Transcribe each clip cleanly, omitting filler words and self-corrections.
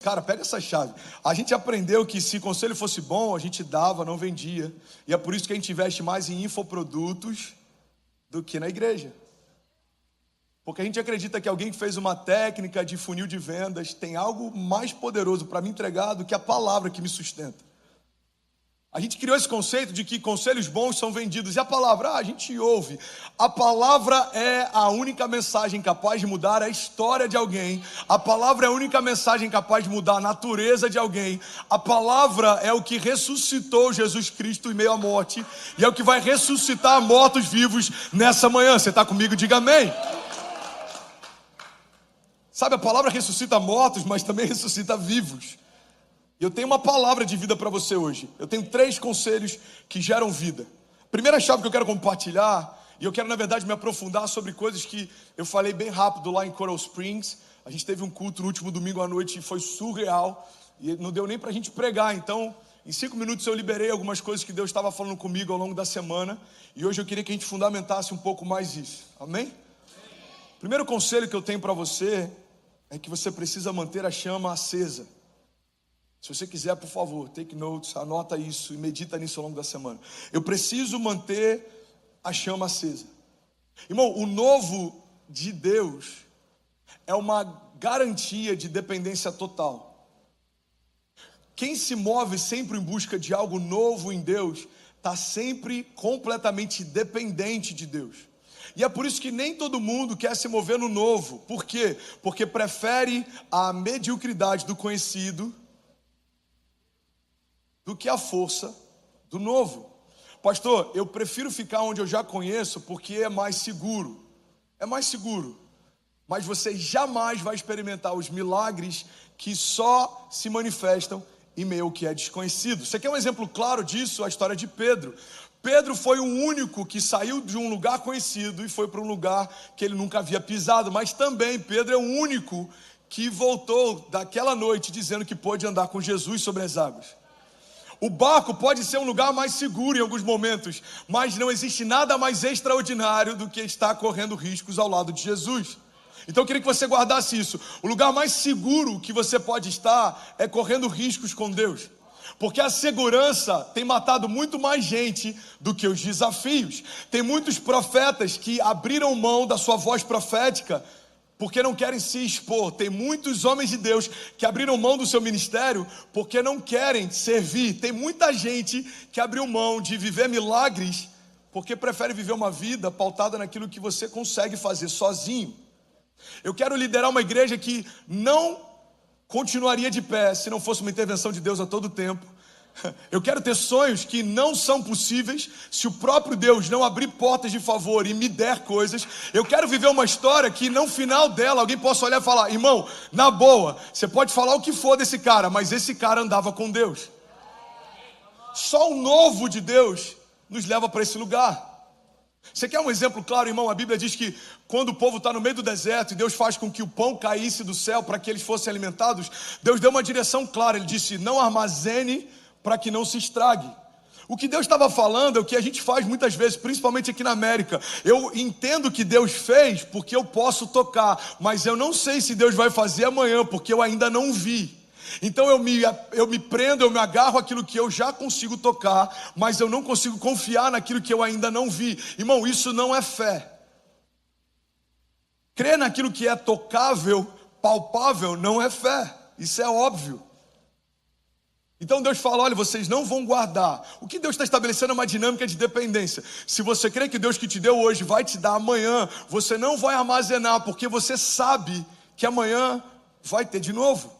Cara, pega essa chave. A gente aprendeu que se conselho fosse bom, a gente dava, não vendia. E é por isso que a gente investe mais em infoprodutos do que na igreja. Porque a gente acredita que alguém que fez uma técnica de funil de vendas tem algo mais poderoso para me entregar do que a palavra que me sustenta. A gente criou esse conceito de que conselhos bons são vendidos. E a palavra, a gente ouve. A palavra é a única mensagem capaz de mudar a história de alguém. A palavra é a única mensagem capaz de mudar a natureza de alguém. A palavra é o que ressuscitou Jesus Cristo em meio à morte. E é o que vai ressuscitar mortos vivos nessa manhã. Você está comigo? Diga amém. Sabe, a palavra ressuscita mortos, mas também ressuscita vivos. E eu tenho uma palavra de vida para você hoje. Eu tenho 3 conselhos que geram vida. Primeira chave que eu quero compartilhar, e eu quero na verdade me aprofundar sobre coisas que eu falei bem rápido lá em Coral Springs. A gente teve um culto no último domingo à noite e foi surreal. E não deu nem para a gente pregar. Então, em 5 minutos eu liberei algumas coisas que Deus estava falando comigo ao longo da semana. E hoje eu queria que a gente fundamentasse um pouco mais isso. Amém? Primeiro conselho que eu tenho para você é que você precisa manter a chama acesa. Se você quiser, por favor, take notes, anota isso e medita nisso ao longo da semana. Eu preciso manter a chama acesa. Irmão, o novo de Deus é uma garantia de dependência total. Quem se move sempre em busca de algo novo em Deus, está sempre completamente dependente de Deus. E é por isso que nem todo mundo quer se mover no novo. Por quê? Porque prefere a mediocridade do conhecido do que a força do novo. Pastor, eu prefiro ficar onde eu já conheço porque é mais seguro. É mais seguro. Mas você jamais vai experimentar os milagres que só se manifestam em meio ao que é desconhecido. Você quer um exemplo claro disso? A história de Pedro. Pedro foi o único que saiu de um lugar conhecido e foi para um lugar que ele nunca havia pisado. Mas também Pedro é o único que voltou daquela noite dizendo que pôde andar com Jesus sobre as águas. O barco pode ser um lugar mais seguro em alguns momentos, mas não existe nada mais extraordinário do que estar correndo riscos ao lado de Jesus. Então eu queria que você guardasse isso. O lugar mais seguro que você pode estar é correndo riscos com Deus. Porque a segurança tem matado muito mais gente do que os desafios. Tem muitos profetas que abriram mão da sua voz profética porque não querem se expor. Tem muitos homens de Deus que abriram mão do seu ministério porque não querem servir. Tem muita gente que abriu mão de viver milagres porque prefere viver uma vida pautada naquilo que você consegue fazer sozinho. Eu quero liderar uma igreja que não continuaria de pé se não fosse uma intervenção de Deus a todo tempo. Eu quero ter sonhos que não são possíveis se o próprio Deus não abrir portas de favor e me der coisas. Eu quero viver uma história que no final dela alguém possa olhar e falar: irmão, na boa, você pode falar o que for desse cara, mas esse cara andava com Deus. Só o novo de Deus nos leva para esse lugar. Você quer um exemplo claro, irmão? A Bíblia diz que quando o povo está no meio do deserto e Deus faz com que o pão caísse do céu para que eles fossem alimentados, Deus deu uma direção clara. Ele disse: não armazene para que não se estrague. O que Deus estava falando é o que a gente faz muitas vezes, principalmente aqui na América. Eu entendo que Deus fez porque eu posso tocar, mas eu não sei se Deus vai fazer amanhã porque eu ainda não vi. Então eu me prendo, eu me agarro àquilo que eu já consigo tocar, mas eu não consigo confiar naquilo que eu ainda não vi. Irmão, isso não é fé. Crer naquilo que é tocável, palpável, não é fé. Isso é óbvio. Então Deus fala: olha, vocês não vão guardar. O que Deus está estabelecendo é uma dinâmica de dependência. Se você crê que Deus que te deu hoje vai te dar amanhã, você não vai armazenar, porque você sabe que amanhã vai ter de novo.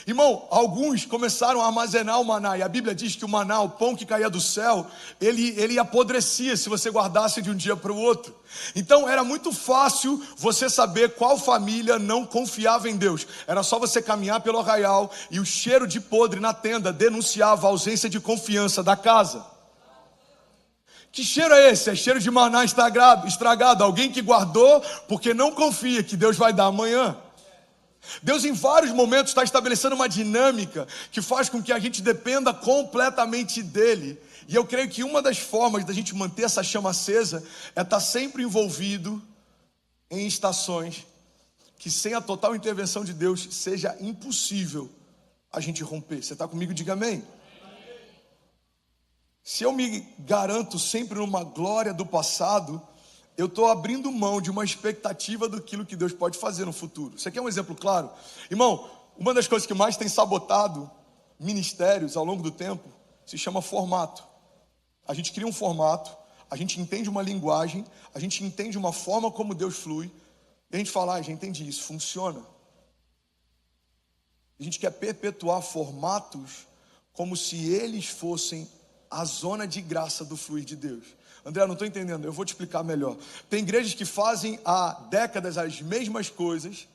Irmão, alguns começaram a armazenar o maná, e a Bíblia diz que o maná, o pão que caía do céu, ele apodrecia se você guardasse de um dia para o outro. Então era muito fácil você saber qual família não confiava em Deus. Era só você caminhar pelo arraial e o cheiro de podre na tenda denunciava a ausência de confiança da casa. Que cheiro é esse? É cheiro de maná estragado. Alguém que guardou porque não confia que Deus vai dar amanhã. Deus em vários momentos está estabelecendo uma dinâmica que faz com que a gente dependa completamente dele. E eu creio que uma das formas da gente manter essa chama acesa é estar sempre envolvido em estações que sem a total intervenção de Deus seja impossível a gente romper. Você está comigo? Diga amém. Se eu me garanto sempre numa glória do passado, eu estou abrindo mão de uma expectativa daquilo que Deus pode fazer no futuro. Você quer um exemplo claro? Irmão, uma das coisas que mais tem sabotado ministérios ao longo do tempo se chama formato. A gente cria um formato, a gente entende uma linguagem, a gente entende uma forma como Deus flui, e a gente fala, já entendi, isso funciona. A gente quer perpetuar formatos como se eles fossem a zona de graça do fluir de Deus. André, não estou entendendo, eu vou te explicar melhor. Tem igrejas que fazem há décadas as mesmas coisas,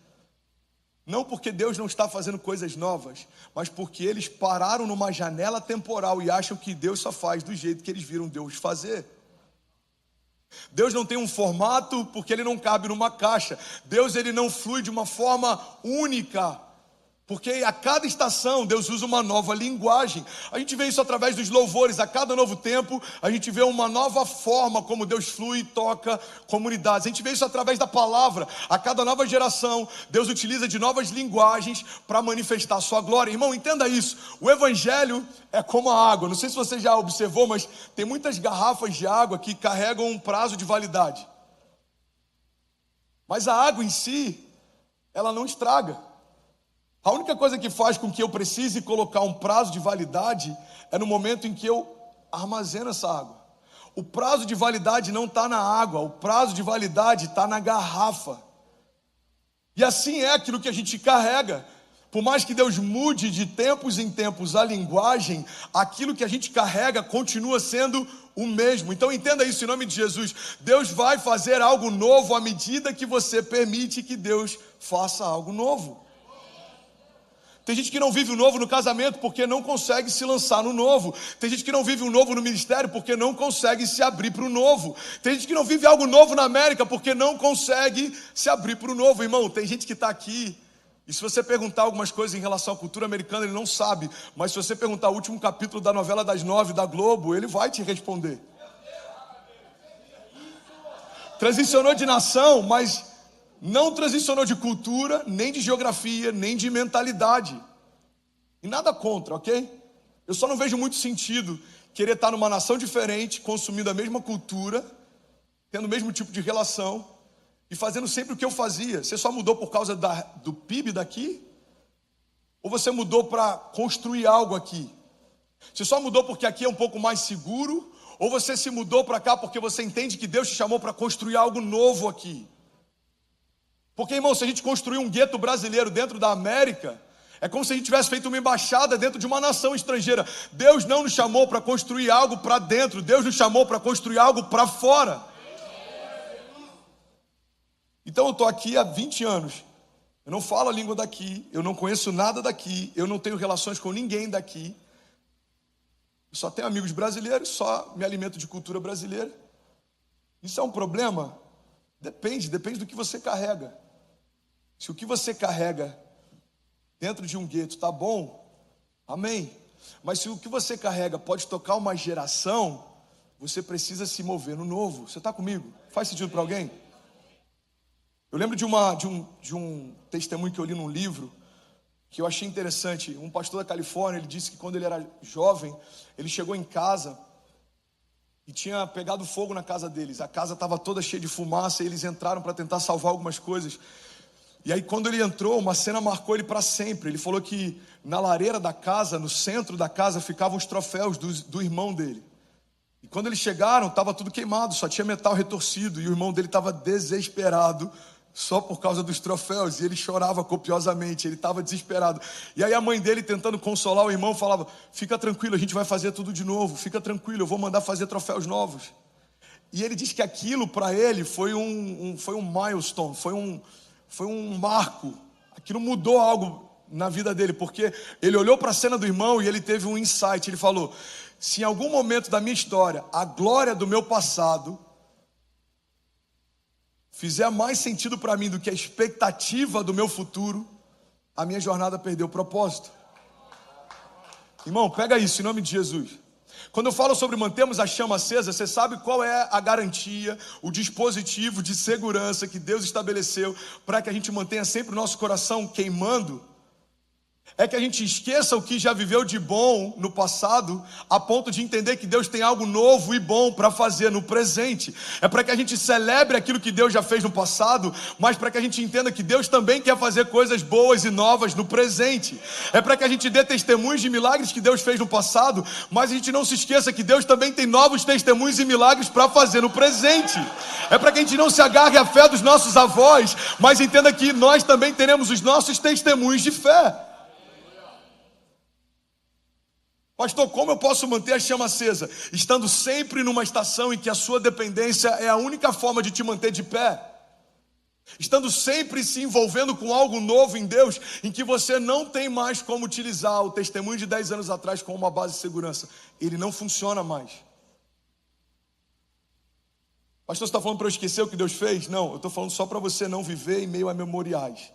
não porque Deus não está fazendo coisas novas, mas porque eles pararam numa janela temporal e acham que Deus só faz do jeito que eles viram Deus fazer. Deus não tem um formato porque ele não cabe numa caixa. Deus, ele não flui de uma forma única, porque a cada estação Deus usa uma nova linguagem. A gente vê isso através dos louvores. A cada novo tempo a gente vê uma nova forma como Deus flui e toca comunidades. A gente vê isso através da palavra. A cada nova geração Deus utiliza de novas linguagens para manifestar a sua glória. Irmão, entenda isso. O evangelho é como a água. Não sei se você já observou, mas tem muitas garrafas de água que carregam um prazo de validade. Mas a água em si, ela não estraga. A única coisa que faz com que eu precise colocar um prazo de validade é no momento em que eu armazeno essa água. O prazo de validade não está na água, o prazo de validade está na garrafa. E assim é aquilo que a gente carrega. Por mais que Deus mude de tempos em tempos a linguagem, aquilo que a gente carrega continua sendo o mesmo. Então entenda isso em nome de Jesus. Deus vai fazer algo novo à medida que você permite que Deus faça algo novo. Tem gente que não vive o novo no casamento porque não consegue se lançar no novo. Tem gente que não vive o novo no ministério porque não consegue se abrir para o novo. Tem gente que não vive algo novo na América porque não consegue se abrir para o novo. Irmão, tem gente que está aqui, e se você perguntar algumas coisas em relação à cultura americana, ele não sabe. Mas se você perguntar o último capítulo da novela das 9 da Globo, ele vai te responder. Transicionou de nação, mas não transicionou de cultura, nem de geografia, nem de mentalidade. E nada contra, ok? Eu só não vejo muito sentido querer estar numa nação diferente, consumindo a mesma cultura, tendo o mesmo tipo de relação e fazendo sempre o que eu fazia. Você só mudou por causa do PIB daqui? Ou você mudou para construir algo aqui? Você só mudou porque aqui é um pouco mais seguro? Ou você se mudou para cá porque você entende que Deus te chamou para construir algo novo aqui? Porque, irmão, se a gente construir um gueto brasileiro dentro da América, é como se a gente tivesse feito uma embaixada dentro de uma nação estrangeira. Deus não nos chamou para construir algo para dentro, Deus nos chamou para construir algo para fora. Então eu estou aqui há 20 anos, eu não falo a língua daqui, eu não conheço nada daqui, eu não tenho relações com ninguém daqui, eu só tenho amigos brasileiros, só me alimento de cultura brasileira. Isso é um problema? Depende do que você carrega. Se o que você carrega dentro de um gueto está bom, amém. Mas se o que você carrega pode tocar uma geração, você precisa se mover no novo. Você está comigo? Faz sentido para alguém? Eu lembro de um testemunho que eu li num livro, que eu achei interessante. Um pastor da Califórnia, ele disse que quando ele era jovem, ele chegou em casa e tinha pegado fogo na casa deles. A casa estava toda cheia de fumaça e eles entraram para tentar salvar algumas coisas. E aí quando ele entrou, uma cena marcou ele para sempre. Ele falou que na lareira da casa, no centro da casa, ficavam os troféus do irmão dele. E quando eles chegaram, estava tudo queimado, só tinha metal retorcido. E o irmão dele estava desesperado só por causa dos troféus. E ele chorava copiosamente, ele estava desesperado. E aí a mãe dele, tentando consolar o irmão, falava: fica tranquilo, a gente vai fazer tudo de novo. Fica tranquilo, eu vou mandar fazer troféus novos. E ele diz que aquilo para ele foi um milestone, foi um marco. Aquilo mudou algo na vida dele, porque ele olhou para a cena do irmão e ele teve um insight. Ele falou: se em algum momento da minha história a glória do meu passado fizer mais sentido para mim do que a expectativa do meu futuro, a minha jornada perdeu o propósito. Irmão, pega isso em nome de Jesus. Quando eu falo sobre mantermos a chama acesa, você sabe qual é a garantia, o dispositivo de segurança que Deus estabeleceu para que a gente mantenha sempre o nosso coração queimando? É que a gente esqueça o que já viveu de bom no passado, a ponto de entender que Deus tem algo novo e bom para fazer no presente. É para que a gente celebre aquilo que Deus já fez no passado, mas para que a gente entenda que Deus também quer fazer coisas boas e novas no presente. É para que a gente dê testemunhos de milagres que Deus fez no passado, mas a gente não se esqueça que Deus também tem novos testemunhos e milagres para fazer no presente. É para que a gente não se agarre à fé dos nossos avós, mas entenda que nós também teremos os nossos testemunhos de fé. Pastor, como eu posso manter a chama acesa? Estando sempre numa estação em que a sua dependência é a única forma de te manter de pé. Estando sempre se envolvendo com algo novo em Deus, em que você não tem mais como utilizar o testemunho de 10 anos atrás como uma base de segurança. Ele não funciona mais. Pastor, você está falando para eu esquecer o que Deus fez? Não, eu estou falando só para você não viver em meio a memoriais.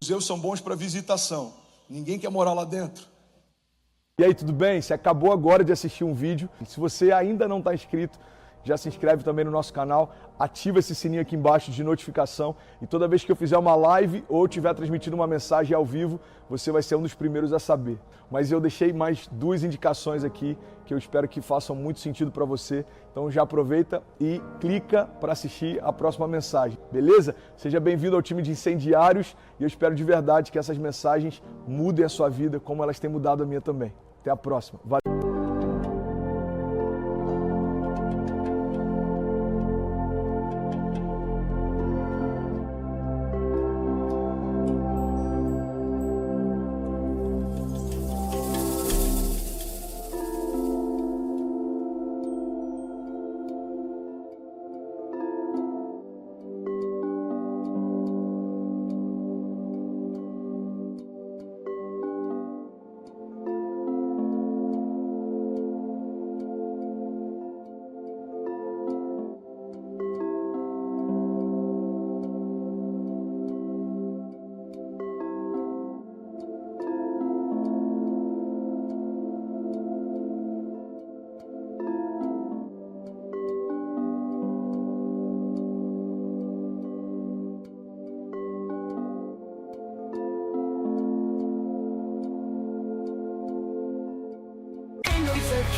Museus são bons para visitação. Ninguém quer morar lá dentro. E aí, tudo bem? Você acabou agora de assistir um vídeo. Se você ainda não está inscrito, já se inscreve também no nosso canal, ativa esse sininho aqui embaixo de notificação e toda vez que eu fizer uma live ou estiver transmitindo uma mensagem ao vivo, você vai ser um dos primeiros a saber. Mas eu deixei mais 2 indicações aqui que eu espero que façam muito sentido para você. Então já aproveita e clica para assistir a próxima mensagem, beleza? Seja bem-vindo ao time de incendiários e eu espero de verdade que essas mensagens mudem a sua vida como elas têm mudado a minha também. Até a próxima. Valeu!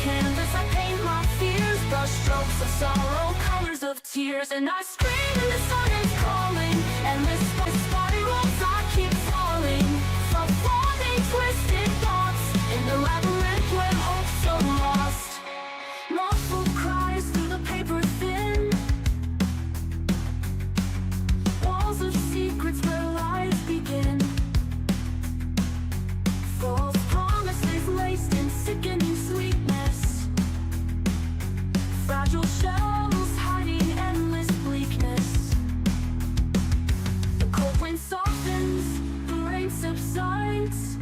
Canvas, I paint my fears, brush strokes of sorrow, colors of tears, and I scream and the sun is calling, and this spirals I keep falling, from falling twisted thoughts, in the labyrinth where hope's so lost. Muffled cries through the paper thin, walls of secrets where lies begin, false promises laced in sickening sweetness, fragile shells hiding endless bleakness. The cold wind softens, the rain subsides,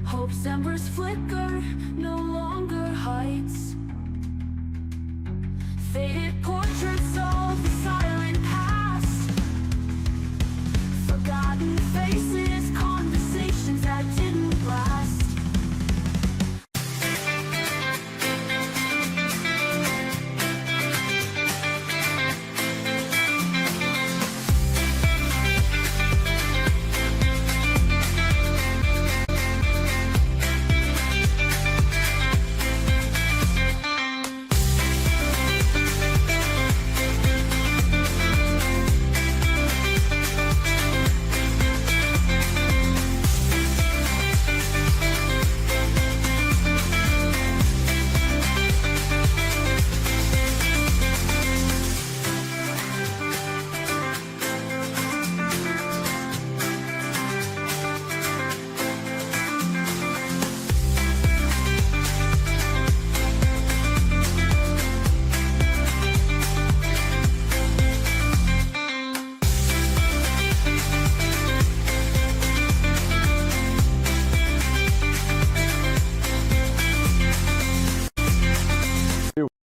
hope's embers flicker, no longer heights, fading